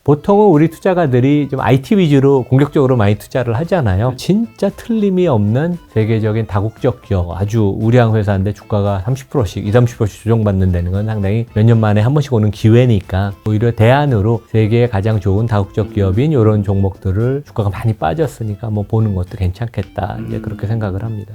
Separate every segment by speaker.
Speaker 1: 보통은 우리 투자가들이 좀 IT 위주로 공격적으로 많이 투자를 하잖아요. 진짜 틀림이 없는 세계적인 다국적 기업, 아주 우량 회사인데 주가가 30%씩, 20, 30%씩 조정받는다는 건 상당히 몇 년 만에 한 번씩 오는 기회니까 오히려 대안으로 세계에 가장 좋은 다국적 기업인 이런 종목들을 주가가 많이 빠졌으니까 뭐 보는 것도 괜찮겠다. 이제 그렇게 생각을 합니다.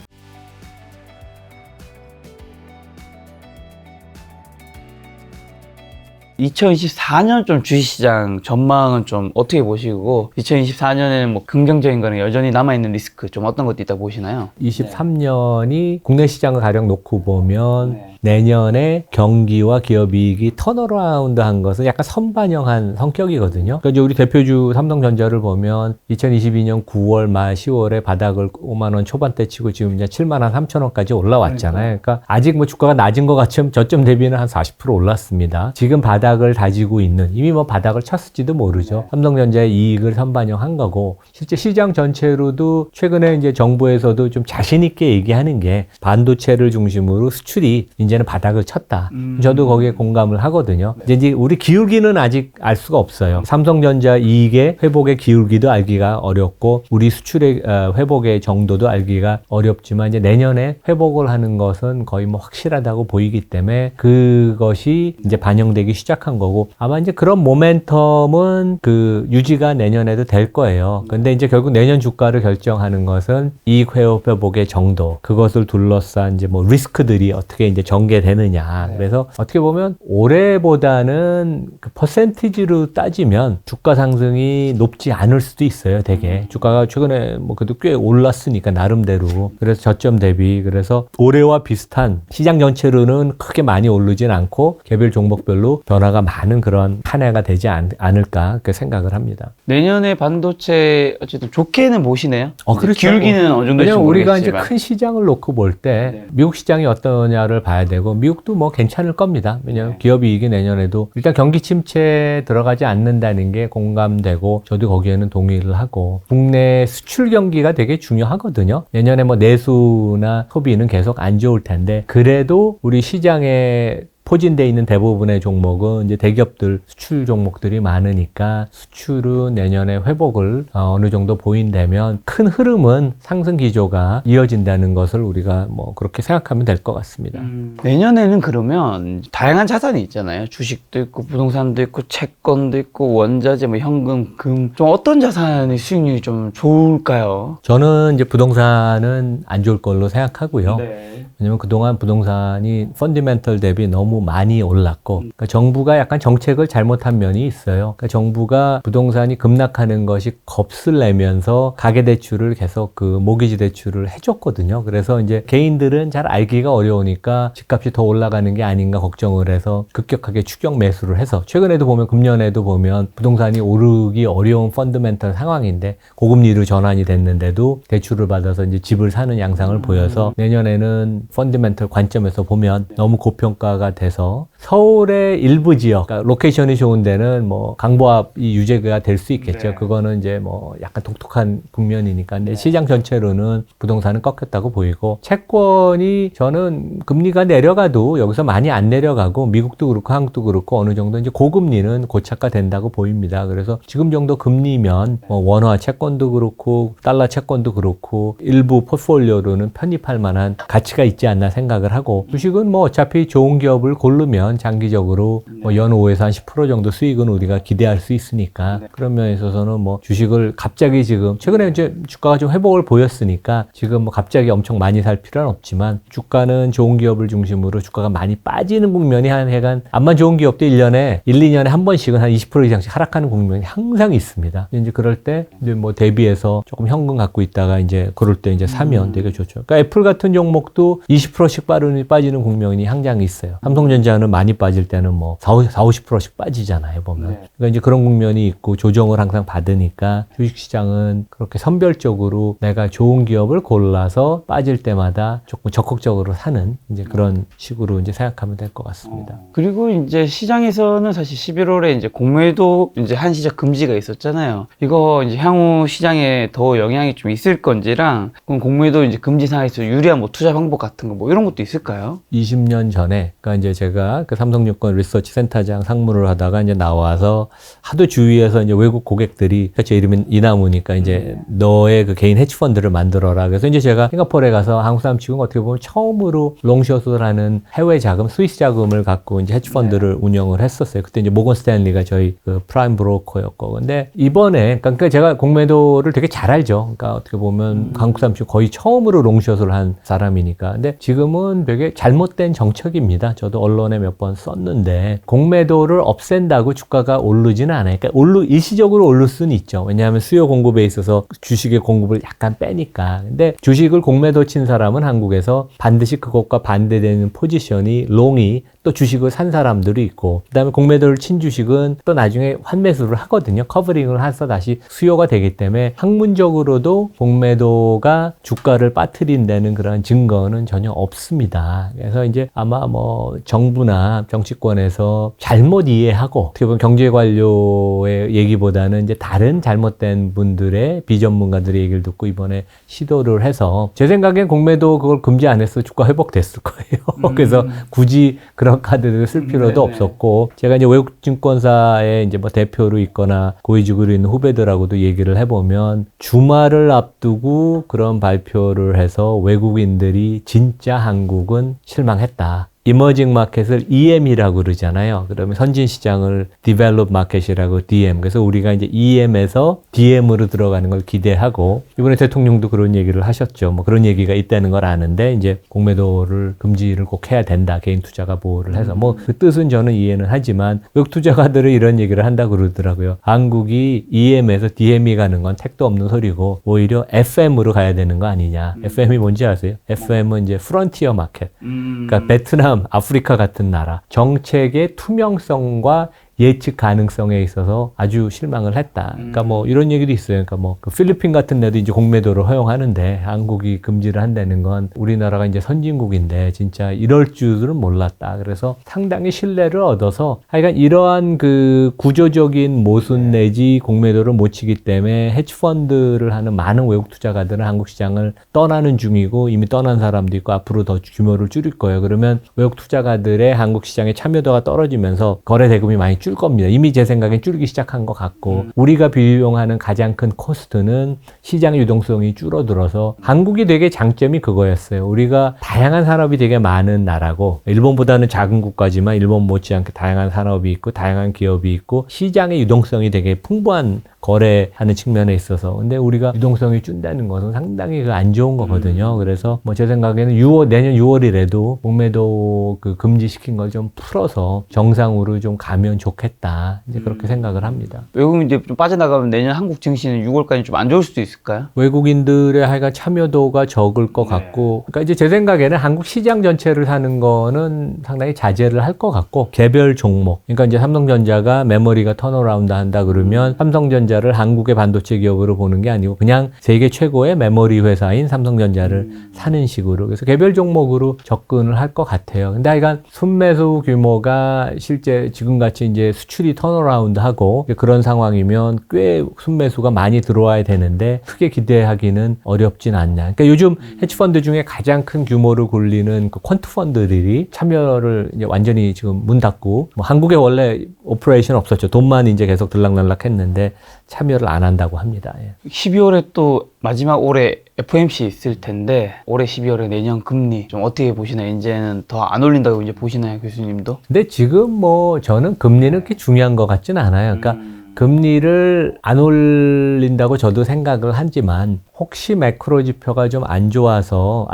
Speaker 2: (2024년) 좀 주식시장 전망은 좀 어떻게 보시고 2024년에는 뭐 긍정적인 거는 여전히 남아있는 리스크 좀 어떤 것도 있다고 보시나요?
Speaker 1: 23년이 국내 시장을 가령 놓고 보면 내년에 경기와 기업이익이 턴어라운드 한 것은 약간 선반영한 성격이거든요. 그러니까 이제 우리 대표주 삼성전자를 보면 2022년 9월 말 10월에 바닥을 5만 원 초반대 치고 지금 이제 7만 한 3천 원까지 올라왔잖아요. 그러니까 아직 뭐 주가가 낮은 것 같지만 저점 대비는 한 40% 올랐습니다. 지금 바닥을 다지고 있는, 이미 뭐 바닥을 쳤을지도 모르죠. 삼성전자의 이익을 선반영한 거고, 실제 시장 전체로도 최근에 이제 정부에서도 좀 자신 있게 얘기하는 게 반도체를 중심으로 수출이 이제는 바닥을 쳤다. 저도 거기에 공감을 하거든요. 이제 우리 기울기는 아직 알 수가 없어요. 삼성전자 이익의 회복의 기울기도 알기가 어렵고 우리 수출의 회복의 정도도 알기가 어렵지만 이제 내년에 회복을 하는 것은 거의 뭐 확실하다고 보이기 때문에 그것이 이제 반영되기 시작한 거고, 아마 이제 그런 모멘텀은 그 유지가 내년에도 될 거예요. 근데 이제 결국 내년 주가를 결정하는 것은 이익 회복의 정도, 그것을 둘러싼 이제 뭐 리스크들이 어떻게 이제 전개되느냐. 그래서 어떻게 보면 올해보다는 그 퍼센티지로 따지면 주가 상승이 높지 않을 수도 있어요. 되게 주가가 최근에 뭐 그래도 꽤 올랐으니까 나름대로. 그래서 저점 대비, 그래서 올해와 비슷한, 시장 전체로는 크게 많이 오르진 않고 개별 종목별로 변화가 많은 그런 한 해가 되지 않을까 그렇게 생각을 합니다.
Speaker 2: 내년에 반도체 어쨌든 좋게는 보시네요.
Speaker 1: 그렇죠.
Speaker 2: 기울기는 어느 정도
Speaker 1: 왜냐면 우리가 이제 큰 시장을 놓고 볼 때 미국 시장이 어떠냐를 봐야 되고, 미국도 뭐 괜찮을 겁니다. 왜냐면 기업 이익이 내년에도 일단 경기 침체에 들어가지 않는다는 게 공감되고 저도 거기에는 동의를 하고, 국내 수출 경기가 되게 중요하거든요. 내년에 뭐 내수나 소비는 계속 안 좋을 텐데, 그래도 우리 시장에 포진되어 있는 대부분의 종목은 이제 대기업들 수출 종목들이 많으니까 수출은 내년에 회복을 어느 정도 보인다면 큰 흐름은 상승 기조가 이어진다는 것을 우리가 뭐 그렇게 생각하면 될 것 같습니다.
Speaker 2: 내년에는 그러면 다양한 자산이 있잖아요. 주식도 있고 부동산도 있고 채권도 있고 원자재, 뭐 현금, 금, 좀 어떤 자산의 수익률이 좀 좋을까요?
Speaker 1: 저는 이제 부동산은 안 좋을 걸로 생각하고요.
Speaker 2: 네.
Speaker 1: 왜냐면 그동안 부동산이 펀디멘털 대비 너무 많이 올랐고, 그러니까 정부가 약간 정책을 잘못한 면이 있어요. 그러니까 정부가 부동산이 급락하는 것이 겁을 내면서 가계대출을 계속 그 모기지 대출을 해줬거든요. 그래서 이제 개인들은 잘 알기가 어려우니까 집값이 더 올라가는 게 아닌가 걱정을 해서 급격하게 추격 매수를 해서, 최근에도 보면 금년에도 보면 부동산이 오르기 어려운 펀드멘털 상황인데 고금리로 전환이 됐는데도 대출을 받아서 이제 집을 사는 양상을 보여서, 내년에는 펀드멘털 관점에서 보면 너무 고평가가 돼서 서울의 일부 지역, 그러니까 로케이션이 좋은 데는 뭐 강보합이 유죄가 될 수 있겠죠. 그거는 이제 뭐 약간 독특한 국면이니까. 근데 시장 전체로는 부동산은 꺾였다고 보이고, 채권이 저는 금리가 내려가도 여기서 많이 안 내려가고, 미국도 그렇고 한국도 그렇고 어느 정도 이제 고금리는 고착화 된다고 보입니다. 그래서 지금 정도 금리면 뭐 원화 채권도 그렇고 달러 채권도 그렇고 일부 포트폴리오로는 편입할 만한 가치가 있지 않나 생각을 하고, 주식은 뭐 어차피 좋은 기업을 고르면 장기적으로 뭐 연 5에서 한 10% 정도 수익은 우리가 기대할 수 있으니까, 그런 면에 있어서는 뭐 주식을 갑자기 지금 최근에 이제 주가가 좀 회복을 보였으니까 지금 뭐 갑자기 엄청 많이 살 필요는 없지만, 주가는 좋은 기업을 중심으로 주가가 많이 빠지는 국면이 한 해간, 암만 좋은 기업도 1년에 1, 2년에 한 번씩은 한 20% 이상씩 하락하는 국면이 항상 있습니다. 이제 그럴 때 이제 뭐 대비해서 조금 현금 갖고 있다가 이제 그럴 때 이제 사면 되게 좋죠. 그러니까 애플 같은 종목도 20%씩 빠지는 국면이 항상 있어요. 삼성전자는 많이 빠질 때는 뭐 40-50%씩 빠지잖아요, 보면. 그러니까 이제 그런 국면이 있고 조정을 항상 받으니까 주식시장은 그렇게 선별적으로 내가 좋은 기업을 골라서 빠질 때마다 조금 적극적으로 사는 이제 그런 식으로 이제 생각하면 될 것 같습니다.
Speaker 2: 그리고 이제 시장에서는 사실 11월에 이제 공매도 이제 한시적 금지가 있었잖아요. 이거 이제 향후 시장에 더 영향이 좀 있을 건지랑, 그럼 공매도 이제 금지 상황에서 유리한 뭐 투자 방법 같은 거 뭐 이런 것도 있을까요?
Speaker 1: 20년 전에, 그러니까 이제 제가 그 삼성증권 리서치 센터장 상무를 하다가 이제 나와서 하도 주위에서 이제 외국 고객들이 제 이름은 이나무니까 이제 너의 그 개인 헤지펀드를 만들어라. 그래서 이제 제가 싱가포르에 가서 한국 사람 치고 어떻게 보면 처음으로 롱숏을 하는 해외 자금, 스위스 자금을 갖고 이제 헤지펀드를 운영을 했었어요. 그때 이제 모건 스탠리가 저희 그 프라임 브로커였고. 근데 이번에 그러니까 제가 공매도를 되게 잘 알죠. 그러니까 어떻게 보면 한국 사람 치고 거의 처음으로 롱숏을 한 사람이니까. 근데 지금은 되게 잘못된 정책입니다. 저도 언론에 몇 번 썼는데 공매도를 없앤다고 주가가 오르지는 않아요. 그러니까 일시적으로 오를 수는 있죠. 왜냐하면 수요 공급에 있어서 주식의 공급을 약간 빼니까. 근데 주식을 공매도 친 사람은 한국에서 반드시 그것과 반대되는 포지션이 롱이 또 주식을 산 사람들이 있고, 그다음에 공매도를 친 주식은 또 나중에 환매수를 하거든요. 커버링을 해서 다시 수요가 되기 때문에 학문적으로도 공매도가 주가를 빠뜨린다는 그런 증거는 전혀 없습니다. 그래서 이제 아마 뭐 정부나 정치권에서 잘못 이해하고 어떻게 보면 경제관료의 얘기보다는 이제 다른 잘못된 분들의 비전문가들의 얘기를 듣고 이번에 시도를 해서 제 생각엔 공매도 그걸 금지 안 했어 주가 회복됐을 거예요. 그래서 굳이 그런 카드를 쓸 필요도 없었고, 제가 이제 외국 증권사의 이제 뭐 대표로 있거나 고위직으로 있는 후배들하고도 얘기를 해보면 주말을 앞두고 그런 발표를 해서 외국인들이 진짜 한국은 실망했다. 이머징 마켓을 EM이라고 그러잖아요. 그러면 선진 시장을 디벨롭 마켓이라고 DM. 그래서 우리가 이제 EM에서 DM으로 들어가는 걸 기대하고, 이번에 대통령도 그런 얘기를 하셨죠. 뭐 그런 얘기가 있다는 걸 아는데 이제 공매도를 금지를 꼭 해야 된다. 개인 투자가 보호를 해서. 뭐 그 뜻은 저는 이해는 하지만 외국 투자가들은 이런 얘기를 한다고 그러더라고요. 한국이 EM에서 DM이 가는 건 택도 없는 소리고 오히려 FM으로 가야 되는 거 아니냐. FM이 뭔지 아세요? FM은 이제 프론티어 마켓. 그러니까 베트남, 아프리카 같은 나라 정책의 투명성과 예측 가능성에 있어서 아주 실망을 했다. 그러니까 뭐 이런 얘기도 있어요. 그러니까 뭐 그 필리핀 같은 데도 이제 공매도를 허용하는데 한국이 금지를 한다는 건 우리나라가 이제 선진국인데 진짜 이럴 줄은 몰랐다. 그래서 상당히 신뢰를 얻어서 하여간 이러한 그 구조적인 모순 내지 공매도를 못 치기 때문에 헤지펀드를 하는 많은 외국 투자가들은 한국 시장을 떠나는 중이고 이미 떠난 사람도 있고 앞으로 더 규모를 줄일 거예요. 그러면 외국 투자가들의 한국 시장의 참여도가 떨어지면서 거래 대금이 많이 줄 겁니다. 이미 제 생각엔 줄기 시작한 것 같고 우리가 비용하는 가장 큰 코스트는 시장 유동성이 줄어들어서 한국이 되게 장점이 그거였어요. 우리가 다양한 산업이 되게 많은 나라고 일본보다는 작은 국가지만 일본 못지않게 다양한 산업이 있고 다양한 기업이 있고 시장의 유동성이 되게 풍부한 거래하는 측면에 있어서 근데 우리가 유동성이 준다는 것은 상당히 안 좋은 거거든요. 그래서 뭐 제 생각에는 내년 6월이라도 공매도 그 금지시킨 걸 좀 풀어서 정상으로 좀 가면 좋겠다. 이제 그렇게 생각을 합니다.
Speaker 2: 외국인 이제 좀 빠져나가면 내년 한국 증시는 6월까지 좀 안 좋을 수도 있을까요?
Speaker 1: 외국인들의 하여간 참여도가 적을 것 같고, 그러니까 이제 제 생각에는 한국 시장 전체를 사는 거는 상당히 자제를 할 것 같고, 개별 종목. 그러니까 이제 삼성전자가 메모리가 턴어라운드 한다 그러면 삼성전자를 한국의 반도체 기업으로 보는 게 아니고 그냥 세계 최고의 메모리 회사인 삼성전자를 사는 식으로. 그래서 개별 종목으로 접근을 할 것 같아요. 근데 하여간 순매수 규모가 실제 지금같이 이제 수출이 턴어라운드 하고 그런 상황이면 꽤 순매수가 많이 들어와야 되는데 크게 기대하기는 어렵진 않냐. 그러니까 요즘 헤지펀드 중에 가장 큰 규모를 굴리는 그 퀀트 펀드들이 참여를 이제 완전히 지금 문 닫고 뭐 한국에 원래 오퍼레이션 없었죠. 돈만 이제 계속 들락날락 했는데 참여를 안 한다고 합니다. 예.
Speaker 2: 12월에 또 마지막 올해 FOMC 있을 텐데 올해 12월에 내년 금리 좀 어떻게 보시나요? 이제는 더 안 올린다고 이제 보시나요, 교수님도?
Speaker 1: 근데 지금 뭐 저는 금리는 그렇게 중요한 것 같지는 않아요. 그러니까 금리를 안 올린다고 저도 생각을 하지만 혹시 매크로 지표가 좀 안 좋아져서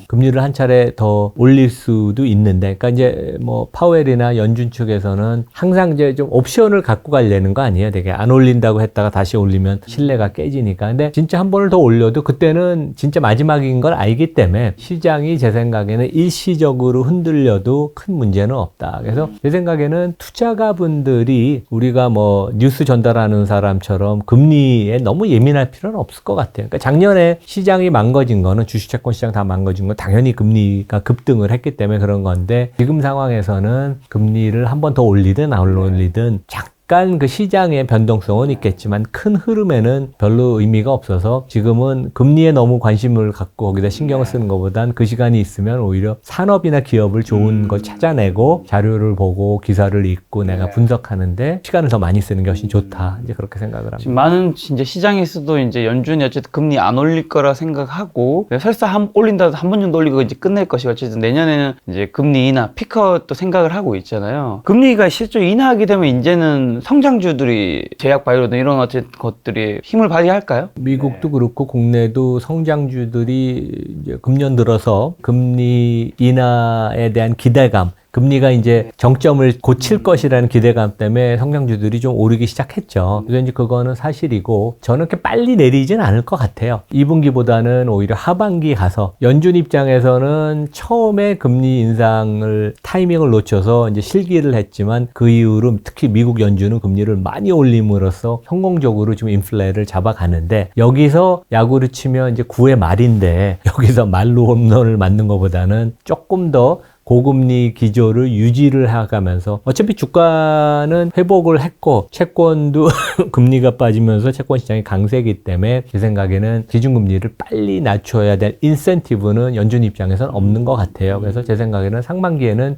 Speaker 1: 금리를 한 차례 더 올릴 수도 있는데, 그러니까 이제 뭐 파웰이나 연준 측에서는 항상 이제 좀 옵션을 갖고 가려는 거 아니에요. 되게 안 올린다고 했다가 다시 올리면 신뢰가 깨지니까. 근데 진짜 한 번을 더 올려도 그때는 진짜 마지막인 걸 알기 때문에 시장이 제 생각에는 일시적으로 흔들려도 큰 문제는 없다. 그래서 제 생각에는 투자가분들이 우리가 뭐 뉴스 전달하는 사람처럼 금리에 너무 예민할 필요는 없을 것 같아요. 그러니까 작년에 시장이 망가진 거는 주식 채권 시장 다 망가진 건 당연히 금리가 급등을 했기 때문에 그런 건데 지금 상황에서는 금리를 한 번 더 올리든 안 올리든 약간 그 시장의 변동성은 있겠지만 큰 흐름에는 별로 의미가 없어서 지금은 금리에 너무 관심을 갖고 거기다 신경을 쓰는 것보단 그 시간이 있으면 오히려 산업이나 기업을 좋은 걸 찾아내고 자료를 보고 기사를 읽고 내가 분석하는데 시간을 더 많이 쓰는 게 훨씬 좋다. 이제 그렇게 생각을 합니다.
Speaker 2: 지금 많은 이제 시장에서도 이제 연준이 어쨌든 금리 안 올릴 거라 생각하고 설사 올린다도 한 번 정도 올리고 이제 끝낼 것이고 어쨌든 내년에는 이제 금리 인하 피컷도 생각을 하고 있잖아요. 금리가 실제 인하하게 되면 이제는 성장주들이 제약 바이오든 이런 어쨌든 것들이 힘을 발휘할까요?
Speaker 1: 미국도 그렇고 국내도 성장주들이 이제 금년 들어서 금리 인하에 대한 기대감, 금리가 이제 정점을 고칠 것이라는 기대감 때문에 성장주들이 좀 오르기 시작했죠. 그래서 이제 그거는 사실이고 저는 그렇게 빨리 내리진 않을 것 같아요. 2분기보다는 오히려 하반기 가서 연준 입장에서는 처음에 금리 인상을 타이밍을 놓쳐서 이제 실기를 했지만 그 이후로 특히 미국 연준은 금리를 많이 올림으로써 성공적으로 지금 인플레를 잡아가는데 여기서 야구를 치면 이제 9회 말인데 여기서 말로 홈런을 맞는 것보다는 조금 더 고금리 기조를 유지를 해가면서 어차피 주가는 회복을 했고 채권도 금리가 빠지면서 채권 시장이 강세이기 때문에 제 생각에는 기준금리를 빨리 낮춰야 될 인센티브는 연준 입장에서는 없는 것 같아요. 그래서 제 생각에는 상반기에는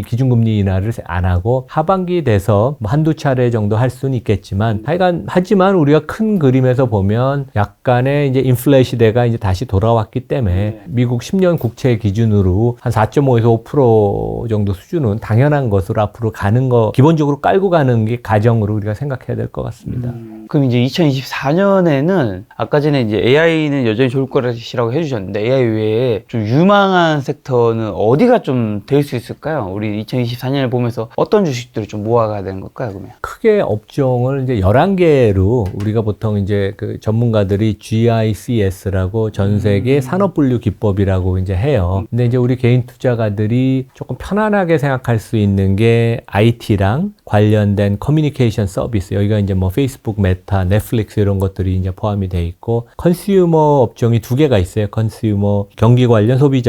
Speaker 1: 기준금리 인하를 안 하고 하반기 돼서 뭐 한두 차례 정도 할 수는 있겠지만 하지만 우리가 큰 그림에서 보면 약간의 이제 인플레 시대가 이제 다시 돌아왔기 때문에 미국 10년 국채 기준으로 한 4.5에서 5% 정도 수준은 당연한 것으로 앞으로 가는 거 기본적으로 깔고 가는 게 가정으로 우리가 생각해야 될 것 같습니다.
Speaker 2: 그럼 이제 2024년에는 아까 전에 이제 AI는 여전히 좋을 거라고 해주셨는데 AI 외에 좀 유망한 섹터는 어디가 좀 될 수 있을까요? 우리 2024년을 보면서 어떤 주식들을 좀 모아가야 되는 걸까요, 그러면?
Speaker 1: 크게 업종을 이제 11개로 우리가 보통 이제 그 전문가들이 GICS라고 전 세계 산업분류 기법이라고 이제 해요. 근데 이제 우리 개인 투자가들이 조금 편안하게 생각할 수 있는 게 IT랑 관련된 커뮤니케이션 서비스. 여기가 이제 뭐 페이스북, 메타, 넷플릭스 이런 것들이 이제 포함이 돼 있고 컨슈머 업종이 2개가 있어요. 컨슈머 경기 관련 소비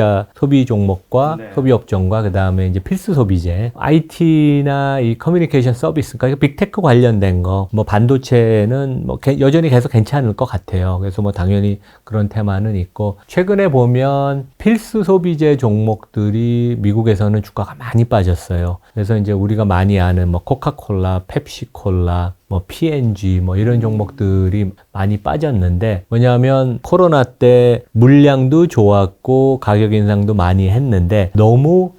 Speaker 1: 종목과 소비 업종과 그다음에 이제 필수 소비재. IT나 이 커뮤니케이션 서비스, 그러니까 빅테크 관련된 거, 뭐 반도체는 뭐 여전히 계속 괜찮을 것 같아요. 그래서 뭐 당연히 그런 테마는 있고 최근에 보면 필수 소비재 종목들이 미국에서는 주가가 많이 빠졌어요. 그래서 이제 우리가 많이 아는 뭐 코카콜라, 펩시콜라, 뭐 P&G 뭐 이런 종목들이 많이 빠졌는데 뭐냐면 코로나 때 물량도 좋았고 가격 인상도 많이 했는데 너무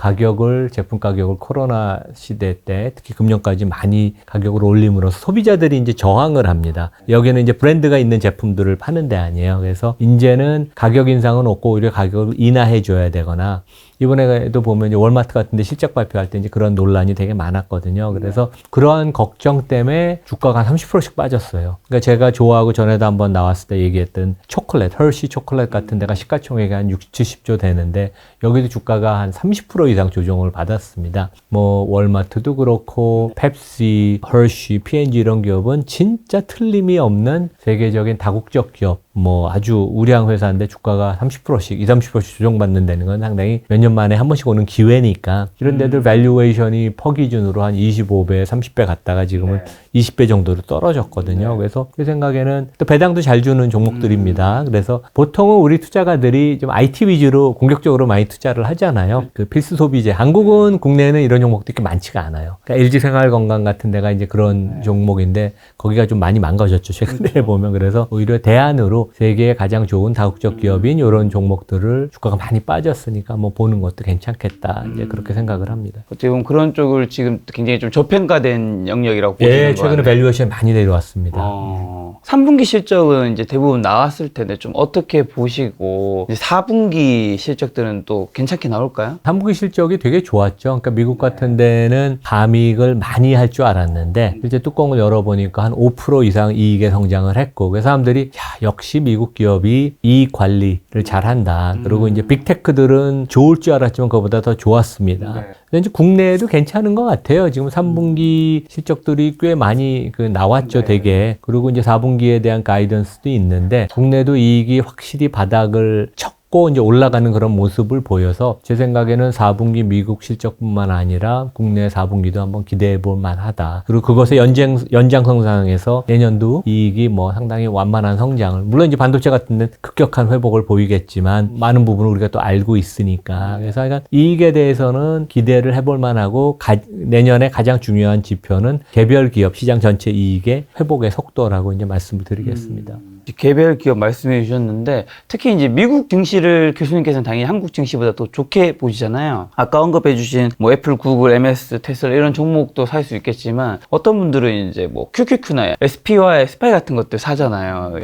Speaker 1: 제품 가격을 코로나 시대 때 특히 금년까지 많이 가격을 올림으로써 소비자들이 이제 저항을 합니다. 여기는 이제 브랜드가 있는 제품들을 파는 데 아니에요. 그래서 이제는 가격 인상은 없고 오히려 가격을 인하해 줘야 되거나 이번에도 보면 이제 월마트 같은 데 실적 발표할 때 이제 그런 논란이 되게 많았거든요. 그래서 그러한 걱정 때문에 주가가 한 30%씩 빠졌어요. 그러니까 제가 좋아하고 전에도 한번 나왔을 때 얘기했던 초콜릿, 헐시 초콜릿 같은 데가 시가총액이 한 60, 70조 되는데 여기도 주가가 한 30% 이상 조정을 받았습니다. 뭐 월마트도 그렇고 펩시, 헐시, P&G 이런 기업은 진짜 틀림이 없는 세계적인 다국적 기업, 뭐 아주 우량 회사인데 주가가 30%씩, 20, 30%씩 조정받는다는 건 상당히 몇 년 만에 한 번씩 오는 기회니까 이런 데들 밸류에이션이 퍼 기준으로 한 25배, 30배 갔다가 지금은 20배 정도로 떨어졌거든요. 그래서 제 생각에는 또 배당도 잘 주는 종목들입니다. 그래서 보통은 우리 투자가들이 좀 IT 위주로 공격적으로 많이 투자를 하잖아요. 그 필수 소비재. 한국은 국내에는 이런 종목들이 그렇게 많지가 않아요. 그러니까 LG생활건강 같은 데가 이제 그런 종목인데 거기가 좀 많이 망가졌죠. 최근에 보면. 그래서 오히려 대안으로 세계에 가장 좋은 다국적 기업인 이런 종목들을 주가가 많이 빠졌으니까 뭐 보는 것도 괜찮겠다. 이제 그렇게 생각을 합니다.
Speaker 2: 어떻게 보면 그런 쪽을 지금 굉장히 좀 저평가된 영역이라고 보시는 거예요?
Speaker 1: 최근에 밸류에이션이 많이 내려왔습니다.
Speaker 2: 3분기 실적은 이제 대부분 나왔을 텐데 좀 어떻게 보시고 이제 4분기 실적들은 또 괜찮게 나올까요?
Speaker 1: 3분기 실적이 되게 좋았죠. 그러니까 미국 같은 데는 감익을 많이 할 줄 알았는데 실제 뚜껑을 열어보니까 한 5% 이상 이익의 성장을 했고 그 사람들이 역시 미국 기업이 이익 관리를 잘한다. 그리고 이제 빅테크들은 좋을 줄 알았지만 그거보다 더 좋았습니다. 근데 이제 국내에도 괜찮은 것 같아요. 지금 3분기 실적들이 꽤 많이 나왔죠, 되게. 그리고 이제 4분기에 대한 가이던스도 있는데 국내도 이익이 확실히 바닥을 쳤고 꺾고 이제 올라가는 그런 모습을 보여서 제 생각에는 4분기 미국 실적뿐만 아니라 국내 4분기도 한번 기대해 볼 만하다. 그리고 그것의 연장성상에서 내년도 이익이 뭐 상당히 완만한 성장을, 물론 이제 반도체 같은 데는 급격한 회복을 보이겠지만 많은 부분을 우리가 또 알고 있으니까. 그래서 약간 이익에 대해서는 기대를 해볼 만하고, 내년에 가장 중요한 지표는 개별 기업 시장 전체 이익의 회복의 속도라고 이제 말씀을 드리겠습니다.
Speaker 2: 개별 기업 말씀해 주셨는데, 특히 이제 미국 증시를 교수님께서는 당연히 한국 증시보다 더 좋게 보시잖아요. 아까 언급해 주신 뭐 애플, 구글, MS, 테슬라 이런 종목도 살 수 있겠지만, 어떤 분들은 이제 뭐 QQQ나 SPY, SPY 같은 것들 사잖아요.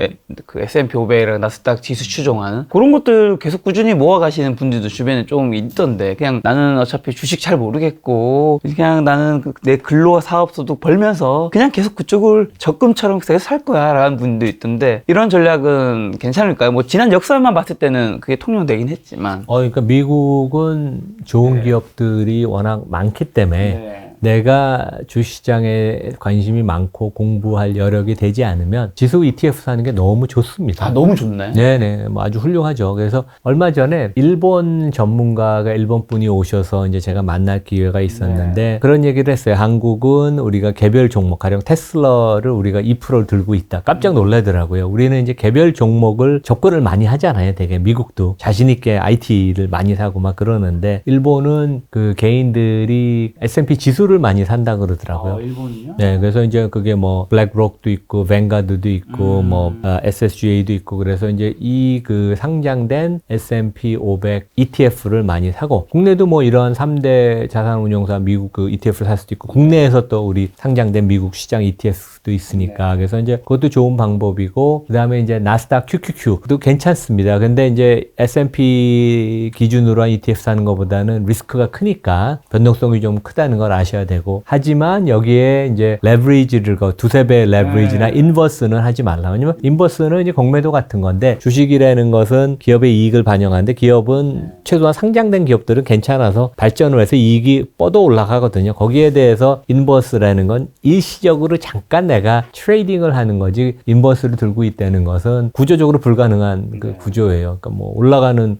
Speaker 2: 그 S&P 500이랑 나스닥 지수 추종하는 그런 것들 계속 꾸준히 모아 가시는 분들도 주변에 좀 있던데, 그냥 나는 어차피 주식 잘 모르겠고 그냥 나는 내 근로 사업소득 벌면서 그냥 계속 그쪽을 적금처럼 계속 살 거야 라는 분도 있던데, 이런 전략은 괜찮을까요? 뭐 지난 역사만 봤을 때는 그게 통용되긴 했지만.
Speaker 1: 그러니까 미국은 좋은 기업들이 워낙 많기 때문에 내가 주시장에 관심이 많고 공부할 여력이 되지 않으면 지수 ETF 사는 게 너무 좋습니다.
Speaker 2: 너무 좋네.
Speaker 1: 네네, 뭐 아주 훌륭하죠. 그래서 얼마 전에 일본 전문가가 일본 분이 오셔서 이제 제가 만날 기회가 있었는데 그런 얘기를 했어요. 한국은 우리가 개별 종목, 가령 테슬라를 우리가 2%를 들고 있다. 깜짝 놀라더라고요. 우리는 이제 개별 종목을 접근을 많이 하잖아요. 되게 미국도 자신 있게 IT를 많이 사고 막 그러는데, 일본은 그 개인들이 S&P 지수를 많이 산다 그러더라고요.
Speaker 2: 일본이요?
Speaker 1: 네, 그래서 이제 그게 뭐 블랙록도 있고 뱅가드도 있고 뭐 SSGA도 있고, 그래서 이제 이 그 상장된 S&P 500 ETF를 많이 사고, 국내도 뭐 이런 3대 자산운용사 미국 그 ETF를 살 수도 있고, 국내에서 또 우리 상장된 미국 시장 ETF도 있으니까. 그래서 이제 그것도 좋은 방법이고, 그다음에 이제 나스닥 QQQ도 괜찮습니다. 근데 이제 S&P 기준으로 한 ETF 사는 것보다는 리스크가 크니까 변동성이 좀 크다는 걸 아셔야 되고, 하지만 여기에 이제 레버리지를 두세 배 레버리지나 인버스는 하지 말라. 왜냐면 인버스는 이제 공매도 같은 건데, 주식이라는 것은 기업의 이익을 반영하는데, 기업은 최소한 상장된 기업들은 괜찮아서 발전을 해서 이익이 뻗어 올라가거든요. 거기에 대해서 인버스라는 건 일시적으로 잠깐 내가 트레이딩을 하는 거지, 인버스를 들고 있다는 것은 구조적으로 불가능한 그 구조예요. 그러니까 뭐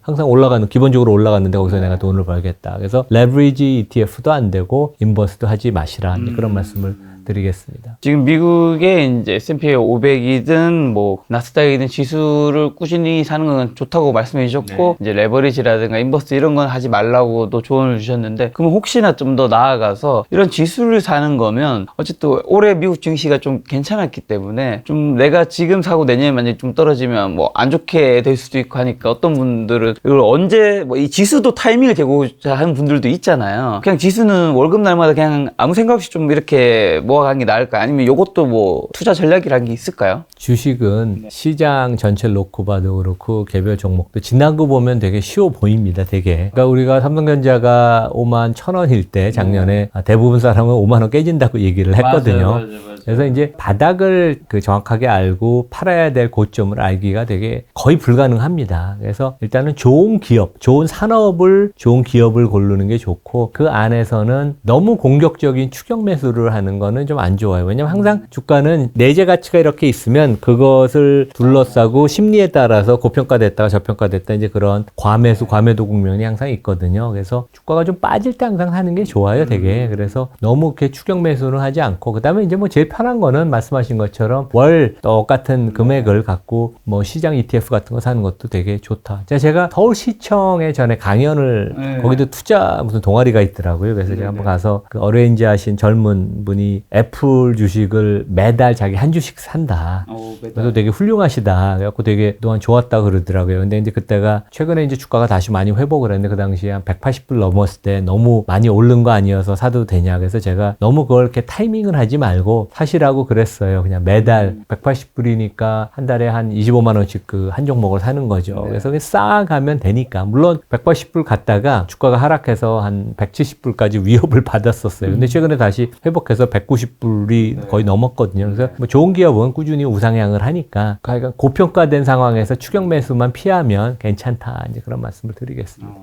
Speaker 1: 항상 올라가는, 기본적으로 올라갔는데 거기서 내가 돈을 벌겠다. 그래서 레버리지 ETF도 안 되고 인버스도 하지 마시라. 그런 말씀을 드리겠습니다.
Speaker 2: 지금 미국의 이제 S&P 500이든 뭐 나스닥이든 지수를 꾸준히 사는 건 좋다고 말씀해 주셨고, 이제 레버리지라든가 인버스 이런 건 하지 말라고도 조언을 주셨는데, 그럼 혹시나 좀 더 나아가서 이런 지수를 사는 거면 어쨌든 올해 미국 증시가 좀 괜찮았기 때문에 좀 내가 지금 사고 내년에 만약에 좀 떨어지면 뭐 안 좋게 될 수도 있고 하니까, 어떤 분들은 이걸 언제 뭐 이 지수도 타이밍을 재고자 하는 분들도 있잖아요. 그냥 지수는 월급 날마다 그냥 아무 생각 없이 좀 이렇게 모아가는 게 나을까요? 아니면 이것도 뭐 투자 전략이라는 게 있을까요?
Speaker 1: 주식은 시장 전체를 놓고 봐도 그렇고 개별 종목도 지난 거 보면 되게 쉬워 보입니다. 되게. 그러니까 우리가 삼성전자가 5만 1,000원일 때 작년에 대부분 사람은 5만 원 깨진다고 얘기를 했거든요.
Speaker 2: 맞아요.
Speaker 1: 그래서 이제 바닥을 정확하게 알고 팔아야 될 고점을 알기가 되게 거의 불가능합니다. 그래서 일단은 좋은 기업, 좋은 산업을, 좋은 기업을 고르는 게 좋고, 그 안에서는 너무 공격적인 추격 매수를 하는 거는 좀 안 좋아요. 왜냐면 항상 주가는 내재 가치가 이렇게 있으면 그것을 둘러싸고 심리에 따라서 고평가됐다가 저평가됐다, 이제 그런 과매수, 과매도 국면이 항상 있거든요. 그래서 주가가 좀 빠질 때 항상 하는 게 좋아요, 되게. 그래서 너무 이렇게 추격 매수는 하지 않고, 그 다음에 이제 뭐 제일 편한 거는 말씀하신 것처럼 월 똑같은 금액을 갖고 뭐 시장 ETF 같은 거 사는 것도 되게 좋다. 제가 서울시청에 전에 강연을, 거기도 투자 무슨 동아리가 있더라고요. 그래서 제가 한번 가서 그 어레인지 하신 젊은 분이 애플 주식을 매달 자기 한 주씩 산다. 그래서 되게 훌륭하시다. 그래갖고 되게 그동안 좋았다 그러더라고요. 근데 이제 그때가 최근에 이제 주가가 다시 많이 회복을 했는데, 그 당시에 한 180불 넘었을 때 너무 많이 오른 거 아니어서 사도 되냐. 그래서 제가 너무 그걸 이렇게 타이밍을 하지 말고 사시라고 그랬어요. 그냥 매달 180불이니까 한 달에 한 25만 원씩 그 한 종목을 사는 거죠. 그래서 쌓아가면 되니까. 물론 180불 갔다가 주가가 하락해서 한 170불까지 위협을 받았었어요. 근데 최근에 다시 회복해서 190불이 거의 넘었거든요. 그래서 뭐 좋은 기업은 꾸준히 우상향을 하니까, 그러니까 고평가된 상황에서 추격 매수만 피하면 괜찮다, 이제 그런 말씀을 드리겠습니다.